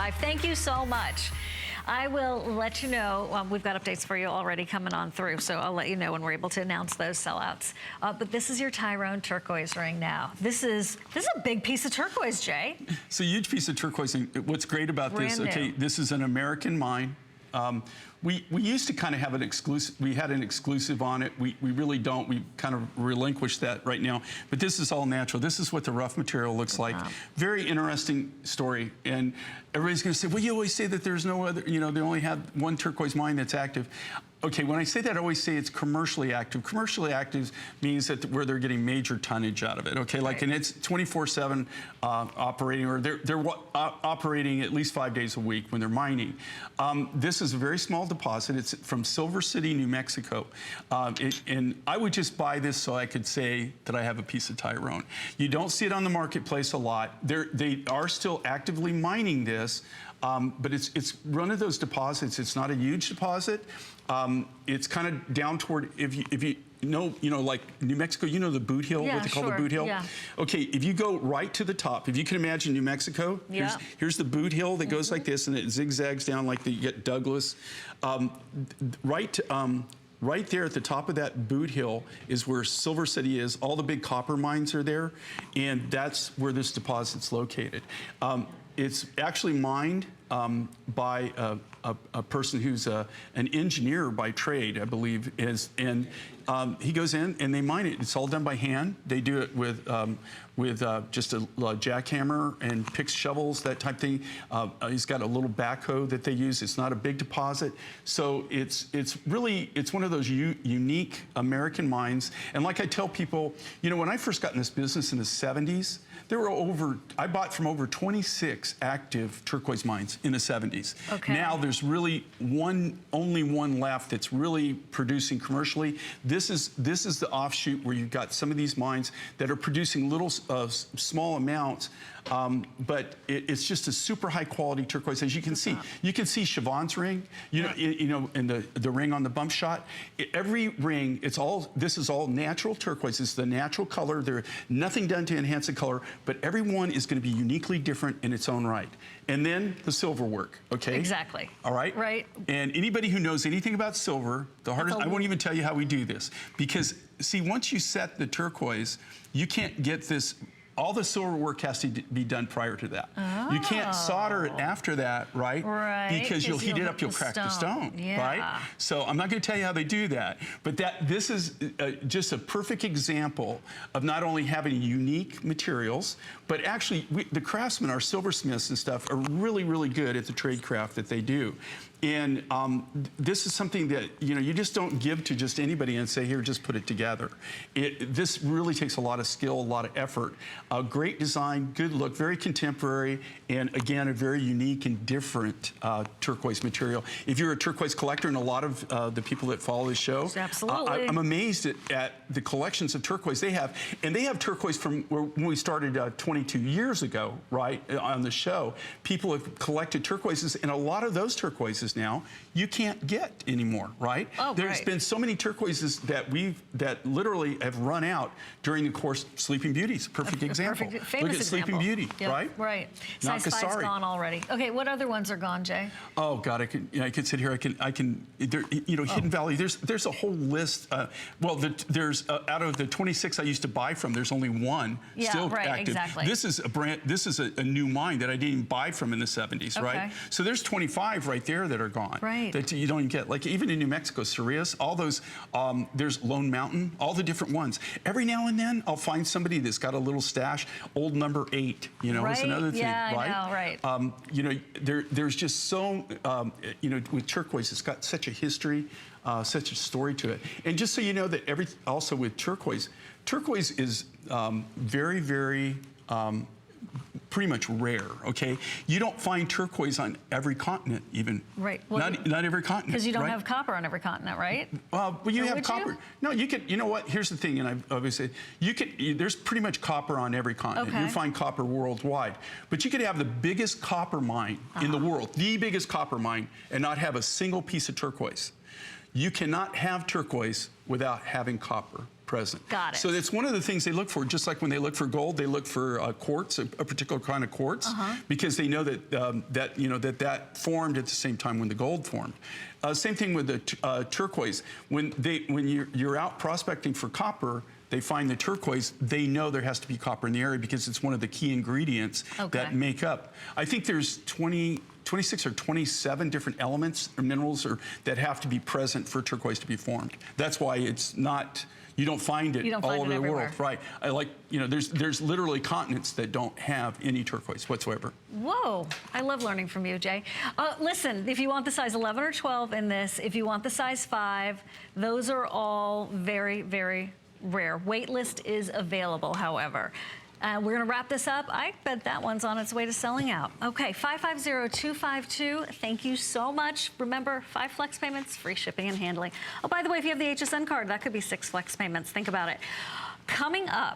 live. Thank you so much. I will let you know, we've got updates for you already coming on through, so I'll let you know when we're able to announce those sellouts. But this is your Tyrone Turquoise ring now. This is a big piece of turquoise, Jay. It's a huge piece of turquoise, and what's great about this, okay, this is an American mine. We used to kind of have an exclusive, we had an exclusive on it. We really don't. We kind of relinquished that right now. But this is all natural. This is what the rough material looks like. Very interesting story. And everybody's going to say, well, you always say that there's no other, you know, they only have one turquoise mine that's active. Okay, when I say that, I always say it's commercially active. Commercially active means that where they're getting major tonnage out of it, okay? Like, and it's 24/7 operating, or they're operating at least 5 days a week when they're mining. This is a very small deposit. It's from Silver City, New Mexico. And I would just buy this so I could say that I have a piece of Tyrone. You don't see it on the marketplace a lot. They are still actively mining this, but it's one of those deposits. It's not a huge deposit. It's kind of down toward, if you know, like New Mexico, you know the boot hill, what they call the boot hill? Yeah. Okay, if you go right to the top, if you can imagine New Mexico, here's the boot hill that goes like this, and it zigzags down like you get Douglas. Right there at the top of that boot hill is where Silver City is. All the big copper mines are there, and that's where this deposit's located. It's actually mined by a person who's an engineer by trade, I believe, and he goes in and they mine it. It's all done by hand. They do it with just a jackhammer and picks shovels, that type thing. He's got a little backhoe that they use. It's not a big deposit, so it's one of those unique American mines. And like I tell people, you know, when I first got in this business in the 70s, there were I bought from over 26 active turquoise mines in the 70s. Okay. Now there's really only one left that's really producing commercially. This is the offshoot where you've got some of these mines that are producing little small amounts, but it's just a super high quality turquoise. As you can see, Siobhan's ring, you know, and the ring on the bump shot. Every ring, this is all natural turquoise. It's the natural color. There's nothing done to enhance the color, but every one is going to be uniquely different in its own right. And then the silver work, okay? Exactly. All right? Right. And anybody who knows anything about silver, I won't even tell you how we do this. Because, see, once you set the turquoise, you can't get this. All the silver work has to be done prior to that. Oh. You can't solder it after that, right? Right. Because you'll heat it up, you'll crack the stone, right? So I'm not going to tell you how they do that, but this is just a perfect example of not only having unique materials, but actually the craftsmen, our silversmiths and stuff, are really, really good at the trade craft that they do. And this is something that, you know, you just don't give to just anybody and say, here, just put it together. This really takes a lot of skill, a lot of effort. Great design, good look, very contemporary, and again, a very unique and different turquoise material. If you're a turquoise collector, and a lot of the people that follow the show, absolutely, I'm amazed at the collections of turquoise they have. And they have turquoise from when we started 22 years ago, right, on the show. People have collected turquoises, and a lot of those turquoises now you can't get anymore, right? Oh, there's been so many turquoises that literally have run out during the course. Sleeping Beauty's a perfect example. Look at Sleeping Beauty, right? Right. Size 5's gone already. Okay, what other ones are gone, Jay? Oh God, I could sit here. I can. You know, Hidden Valley. There's a whole list. Well, there's out of the 26 I used to buy from, there's only one still active. Exactly. This is a new mine that I didn't even buy from in the 70s, right? So there's 25 right there that are gone. Right. That you don't even get. Like even in New Mexico, Cereus, all those. There's Lone Mountain, all the different ones. Every now and then, I'll find somebody that's got a little stash. Old number 8, you know, is another thing, right? I know, right. You know, there's just so, you know, with turquoise, it's got such a history, such a story to it. And just so you know that also with turquoise is very, very, pretty much rare, okay? You don't find turquoise on every continent, even. Right. Well, not every continent. Because you don't have copper on every continent, right? Well, you have copper. No, you could. You know what? Here's the thing, and I've always said, there's pretty much copper on every continent. Okay. You find copper worldwide, but you could have the biggest copper mine in the world, the biggest copper mine, and not have a single piece of turquoise. You cannot have turquoise without having copper present. Got it. So it's one of the things they look for, just like when they look for gold, they look for quartz, a particular kind of quartz, because they know that that formed at the same time when the gold formed. Same thing with the turquoise. When you're out prospecting for copper, they find the turquoise, they know there has to be copper in the area because it's one of the key ingredients that make up. I think there's 26 or 27 different elements or minerals that have to be present for turquoise to be formed. That's why it's not, you don't find it all over the world. Right. There's literally continents that don't have any turquoise whatsoever. Whoa, I love learning from you, Jay. Listen, if you want the size 11 or 12 in this, if you want the size 5, those are all very, very rare. Wait list is available, however. We're going to wrap this up. I bet that one's on its way to selling out. Okay, 550252. Thank you so much. Remember, 5 flex payments, free shipping and handling. Oh, by the way, if you have the HSN card, that could be 6 flex payments. Think about it. Coming up.